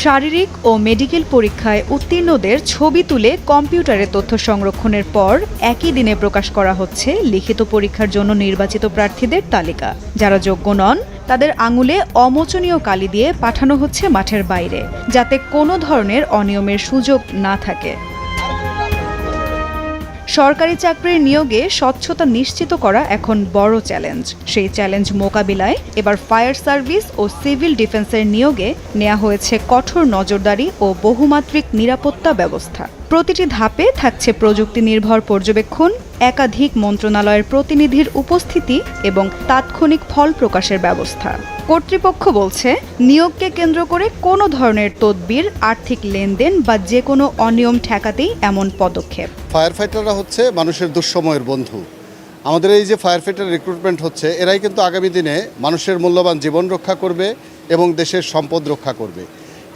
শারীরিক ও মেডিকেল পরীক্ষায় উত্তীর্ণদের ছবি তুলে কম্পিউটারে তথ্য সংরক্ষণের পর একই দিনে প্রকাশ করা হচ্ছে লিখিত পরীক্ষার জন্য নির্বাচিত প্রার্থীদের তালিকা। যারা যোগ্য নন তাদের আঙুলে অমোচনীয় কালি দিয়ে পাঠানো হচ্ছে মাঠের বাইরে, যাতে কোনো ধরনের অনিয়মের সুযোগ না থাকে। সরকারি চাকরির নিয়োগে স্বচ্ছতা নিশ্চিত করা এখন বড় চ্যালেঞ্জ। সেই চ্যালেঞ্জ মোকাবিলায় এবার ফায়ার সার্ভিস ও সিভিল ডিফেন্সের নিয়োগে নেওয়া হয়েছে কঠোর নজরদারি ও বহুমাত্রিক নিরাপত্তা ব্যবস্থা। প্রতিটি ধাপে থাকছে প্রযুক্তি নির্ভর পর্যবেক্ষণ, একাধিক মন্ত্রণালয়ের প্রতিনিধির উপস্থিতি এবং তাৎক্ষণিক ফল প্রকাশের ব্যবস্থা। কর্তৃপক্ষ বলছে, নিয়োগকে কেন্দ্র করে কোনো ধরনের তদবির, আর্থিক লেনদেন বা যে কোনো অনিয়ম ঠেকাতেই এমন পদক্ষেপ। ফায়ার ফাইটাররা হচ্ছে মানুষের দুঃসময়ের বন্ধু। আমাদের এই যে ফায়ার ফাইটার রিক্রুটমেন্ট হচ্ছে, এরাই কিন্তু আগামী দিনে মানুষের মূল্যবান জীবন রক্ষা করবে এবং দেশের সম্পদ রক্ষা করবে।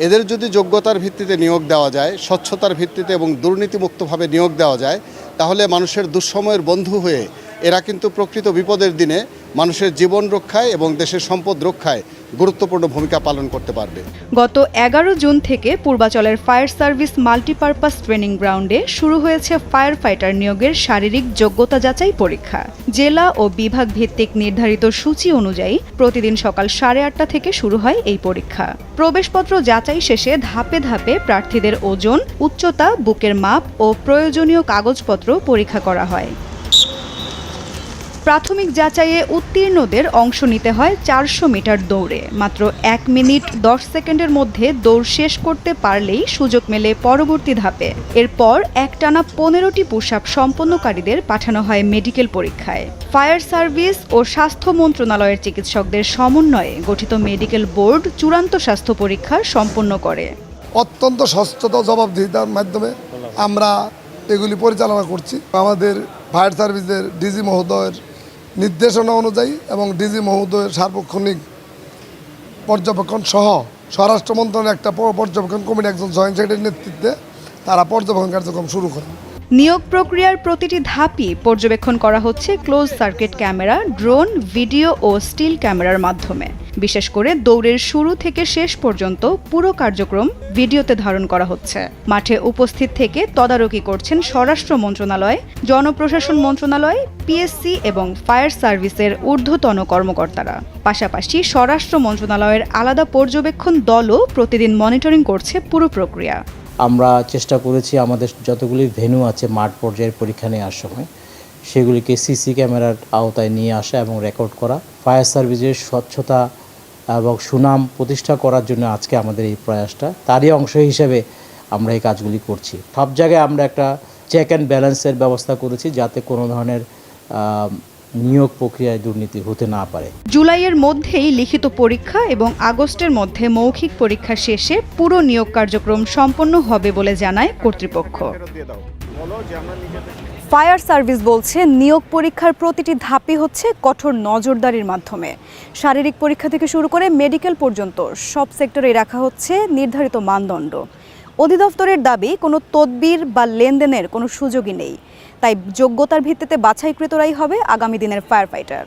এদের যদি যোগ্যতার ভিত্তিতে নিয়োগ দেওয়া যায়, স্বচ্ছতার ভিত্তিতে এবং দুর্নীতিমুক্তভাবে নিয়োগ দেওয়া যায়, তাহলে মানুষের দুঃসময়ের বন্ধু হয়ে এরা কিন্তু প্রকৃত বিপদের দিনে মানুষের জীবন রক্ষায় এবং দেশের সম্পদ রক্ষায় গুরুত্বপূর্ণ ভূমিকা পালন করতে পারবে। গত 11 জুন থেকে পূর্বাচলের ফায়ার সার্ভিস মাল্টিপারপাস ট্রেনিং গ্রাউন্ডে শুরু হয়েছে ফায়ার ফাইটার নিয়োগের শারীরিক যোগ্যতা যাচাই পরীক্ষা। জেলা ও বিভাগ ভিত্তিক নির্ধারিত সূচি অনুযায়ী প্রতিদিন সকাল 8:30 থেকে শুরু হয় এই পরীক্ষা। প্রবেশপত্র যাচাই শেষে ধাপে ধাপে প্রার্থীদের ওজন, উচ্চতা, বুকের মাপ ও প্রয়োজনীয় কাগজপত্র পরীক্ষা করা হয়। প্রাথমিক যাচাইয়ে উত্তীর্ণদের অংশ নিতে হয় 400 মিটার দৌড়ে। মাত্র 1 মিনিট 10 সেকেন্ডের মধ্যে দৌড় শেষ করতে পারলেই সুযোগ মেলে পরবর্তী ধাপে। এরপর একটানা 15টি পুশ আপ সম্পন্নকারীদের পাঠানো হয় মেডিকেল পরীক্ষায়। ফায়ার সার্ভিস ও স্বাস্থ্য মন্ত্রণালয়ের চিকিৎসকদের সমন্বয়ে গঠিত মেডিকেল বোর্ড চূড়ান্ত স্বাস্থ্য পরীক্ষা সম্পন্ন করে। অত্যন্ত স্বচ্ছতা জবাবদিহিতার মাধ্যমে আমরা এগুলি পরিচালনা করছি। আমাদের ফায়ার সার্ভিসের ডিজি মহোদয়ের নির্দেশনা অনুযায়ী এবং ডিজি মহোদয়ের সার্বক্ষণিক পর্যবেক্ষণ সহ স্বরাষ্ট্র মন্ত্রণালয়ের একটা পর্যবেক্ষণ কমিটি একজন জয়েন্ট সেক্রেটারির নেতৃত্বে তারা পর্যবেক্ষণ কার্যক্রম শুরু করেন। নিয়োগ প্রক্রিয়ার প্রতিটি ধাপই পর্যবেক্ষণ করা হচ্ছে close circuit camera, drone, video ও স্টিল ক্যামেরার মাধ্যমে। বিশেষ করে দৌড়ের শুরু থেকে শেষ পর্যন্ত পুরো কার্যক্রম ভিডিওতে ধারণ করা হচ্ছে। মাঠে উপস্থিত থেকে তদারকি করছেন স্বরাষ্ট্র মন্ত্রণালয়, জনপ্রশাসন মন্ত্রণালয়, পিএসসি এবং ফায়ার সার্ভিসের ঊর্ধ্বতন কর্মকর্তারা। পাশাপাশি স্বরাষ্ট্র মন্ত্রণালয়ের আলাদা পর্যবেক্ষণ দলও প্রতিদিন মনিটরিং করছে পুরো প্রক্রিয়া। আমরা চেষ্টা করেছি আমাদের যতগুলি ভেন্যু আছে মাঠ পর্যায়ের পরীক্ষা নেওয়ার সময় সেগুলিকে সিসি ক্যামেরার আওতায় নিয়ে আসা এবং রেকর্ড করা। ফায়ার সার্ভিসের স্বচ্ছতা এবং সুনাম প্রতিষ্ঠা করার জন্য আজকে আমাদের এই প্রয়াসটা, তারই অংশ হিসেবে আমরা এই কাজগুলি করছি। সব জায়গায় আমরা একটা চেক অ্যান্ড ব্যালেন্সের ব্যবস্থা করেছি, যাতে কোনো ধরনের নিয়োগ প্রক্রিয়ায় দুর্নীতি হতে না পারে। জুলাইয়ের মধ্যেই লিখিত পরীক্ষা এবং আগস্টের মধ্যে মৌখিক পরীক্ষা শেষে পুরো নিয়োগ কার্যক্রম সম্পন্ন হবে বলে জানায় কর্তৃপক্ষ। ফায়ার সার্ভিস বলছে, নিয়োগ পরীক্ষার প্রতিটি ধাপই হচ্ছে কঠোর নজরদারির মাধ্যমে। শারীরিক পরীক্ষা থেকে শুরু করে মেডিকেল পর্যন্ত সব সেক্টরে রাখা হচ্ছে নির্ধারিত মানদণ্ড। অধিদপ্তরের দাবি, কোনো তদবির বা লেনদেনের কোনো সুযোগই নেই। তাই যোগ্যতার ভিত্তিতে বাছাইকৃতরাই হবে আগামী দিনের ফায়ার ফাইটার।